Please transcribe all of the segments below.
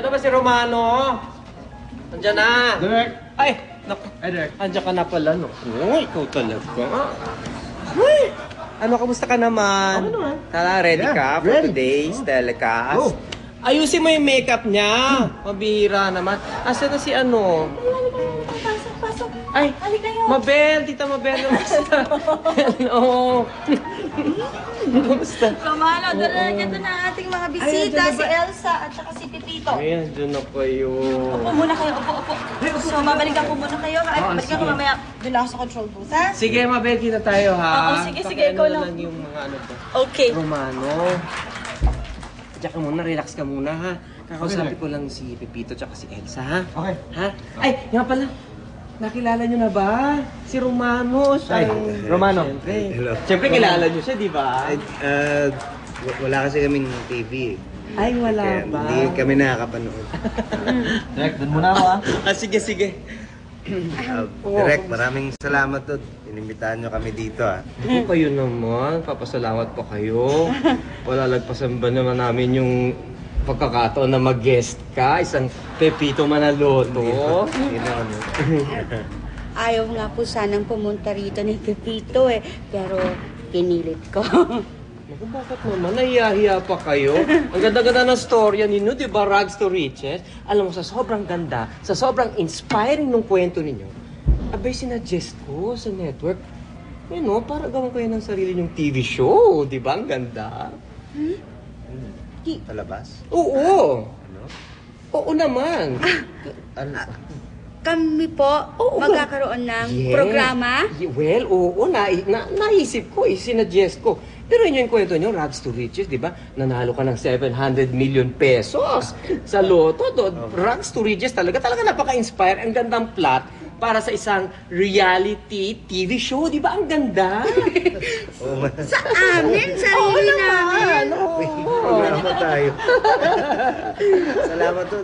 Ando ba si Romano? Andiyan na. Direk. Ay, naku. Ay, Direk. Andiyan ka na pala, no? Oh, ikaw talaga. Uy! Ano, kamusta ka naman? Ako naman. Tara, ready ka for ready. today's telecast? Go. Ayusin mo yung makeup niya. Mabihira naman. Asa na si ano? Pasok. Ay, Halika kayo. Mabel, tita Mabel, kamusta? Hello. Kamusta? Romano, darating ito na ating mga bisita, si Elsa at saka si Pepito. Ayan, dyan na kayo. Upo muna kayo, upo. So, babalikan ko muna kayo. At babalikan ko mamaya doon lang ako sa control booth, ha? Sige, Mabel, kita tayo, ha? Oo, sige, ikaw Pakiano lang. Yung mga ano to. Okay. Romano. Diyan ka muna, relax ka muna, ha? Kakausapin ko lang si Pepito tsaka si Elsa, ha? Okay. Ha? Ay, nga pala. Nakilala nyo na ba? Si Romano. Siya yung... Romano. Siyempre. Hello. Siyempre, kilala nyo siya, di ba? Wala kasi kaming TV. Ay, wala Kaya ba? hindi kami nakakapanood. Direk, dun muna ako, ha? Sige. Direk, maraming salamat doon. Inimbitahan nyo kami dito, ha. Kung kayo naman, papasalamat pa kayo. Wala lagpasan ba naman namin yung pagkakataon na mag-guest ka? Isang Pepito Manaloto. Yun ang ano. Ayaw nga po sanang pumunta rito ni Pepito pero pinilit ko. Naku, bakit naman? Nahiya-hiya pa kayo? Ang ganda-ganda ng storya ninyo, di ba? Rags to riches. Alam mo, sa sobrang ganda, sa sobrang inspiring ng kwento ninyo, abay, sinadjust ko sa network. Para gawin kayo ng sarili nyong TV show. Di ba? Ang ganda. Palabas? Oo. Ano? Oo naman. Ano? Kami po, magkakaroon ng programa. Well, oo. Naisip ko, sinadjust ko. Pero yun yung kwento nyo, Rags to Riches, di ba? Nanalo ka ng 700 million pesos sa loto. Rags to Riches talaga napaka-inspire. Ang gandang plot para sa isang reality TV show. Di ba? Ang ganda. Sa amin, sarili namin. Salamat tayo. Salamat to.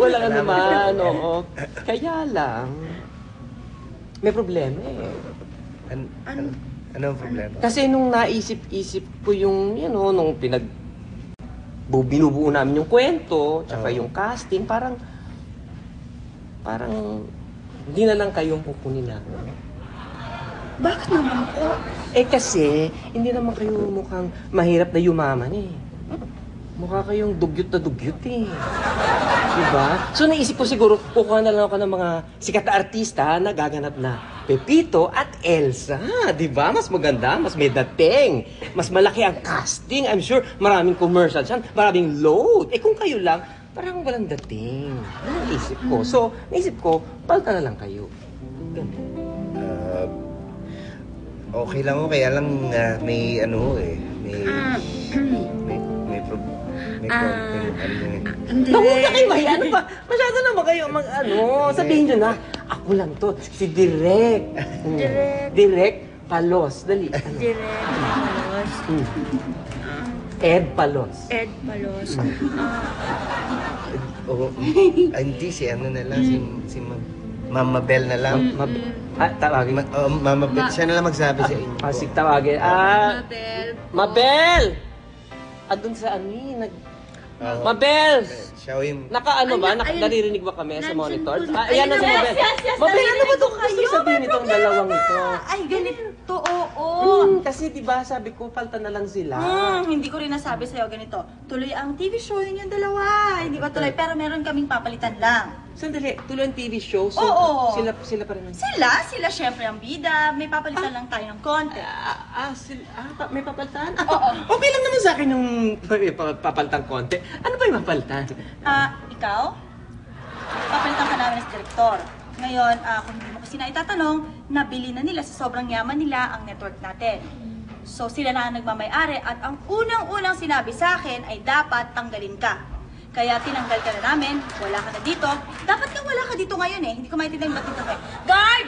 Wala ka naman. Oo. Kaya lang, may problema eh. Ano ang problema? Kasi nung naisip-isip ko yung, nung binubuo namin yung kwento, tsaka yung casting, parang hindi na lang kayong kukunin namin. Bakit naman po? Kasi, hindi naman kayo mukhang mahirap na yumaman eh. Mukha kayong dugyot na dugyot eh. Diba? So naisip ko siguro, kukuha na lang ako ng mga sikat na artista na gaganap na Pepito at Elsa. Diba? Mas maganda, mas may dating. Mas malaki ang casting. I'm sure maraming commercials yan, maraming load. Kung kayo lang, parang walang dating. Naisip ko. So, naisip ko, palta na lang kayo. Ganun. Okay lang ko, kaya lang may ano eh. May Hindi. Naku, na kayo mahiya. Ano ba? Masyado naman kayo sabihin nyo na, ako lang to, si Direk. Direk Palos. Dali. Direk Palos. Ed Palos. Ed Palos. Hindi, si ano na lang, si Mama Bell na lang. Tawagin. Mama Bell, siya na lang magsabi sa inyo. Sige, tawagin. Mabel. Mabel! Doon sa Mabel! Siya yung... Naka-ano ba? Ayun. Naririnig ba kami sa monitor? Nandyan po. Ayan na si Mabel. Yes, Mabel, ano ba itong kayo? gusto sabihin itong dalawang ito? Ay, ganito, oo. Kasi diba sabi ko, palta na lang sila. Hindi ko rin nasabi sa'yo ganito. Tuloy ang TV show ninyong dalawa. Hindi ko tuloy, pero meron kaming papalitan lang. Sandali, tuloy ang TV show. So, Oo. Sila pa rin. Sila syempre ang bida. May papalitan lang tayo ng konti. May papalitan? Oo. Okay lang naman sa akin yung papalitan konti. Ano ba yung papalitan? Ikaw? Papalitan ka namin sa direktor. Ngayon, kung hindi mo kasi na itatanong, nabili na nila sa sobrang yaman nila ang network natin. So, sila na ang nagmamay-ari at ang unang-unang sinabi sa akin ay dapat tanggalin ka. Kaya tinanggal ka na namin, wala ka na dito. Dapat nga wala ka dito ngayon eh. Hindi ko maintindihan ba't dito kayo. Guard!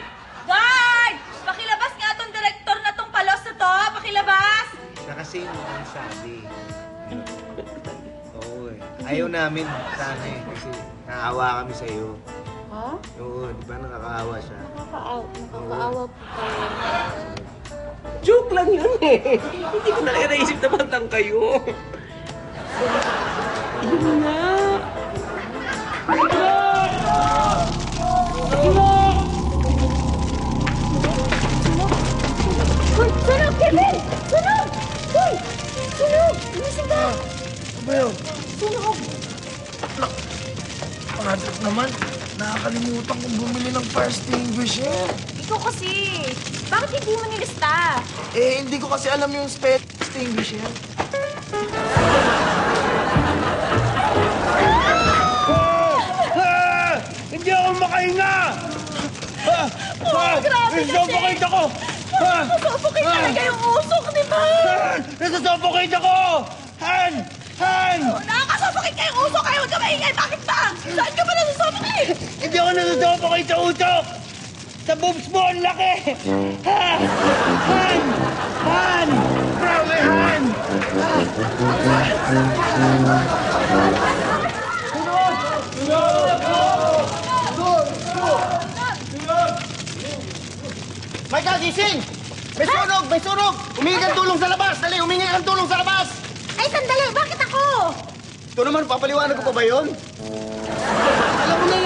Guard! Pakilabas nga tong direktor na tong Palos na to! Pakilabas! Siya kasi yung sabi. Oo eh. Ayaw namin sana eh. Kasi nakaawa kami sa'yo. Ha? Oo, di ba nakakaawa siya? Nakakaawa po kayo. Joke lang yun eh. Hindi ko na kaya naisip na bantang kayo. Yun na. Uy, sunog, Kevin! Sunog! Uy! Sunog! Gumising ka! Ano ba yun? Sunog! Pangalit naman. Nakakalimutan kong bumili ng fire extinguisher. Ikaw kasi, bakit hindi mo nilista? Eh, hindi ko kasi alam yung spell extinguisher. Hindi ako makahinga! Grabe kasi! Nasuffocate ako! Nasuffocate talaga yung usok, di ba? Nasuffocate ako! Han! Han! Nakakasuffocate ka yung usok, kaya huwag ka maingay! Bakit ba? Saan ka ba nasusuffocate? Hindi ako nasusuffocate sa utok! Sa boobs mo, ang laki! Ha! Han! Han! Grabe, Han! Michael, gising! May sunog! May sunog! Humingi kang tulong sa labas! Dali, humingi kang tulong sa labas! Ay, sandali! Bakit ako? Ito naman, papaliwanag ko pa ba yun? Alam mo na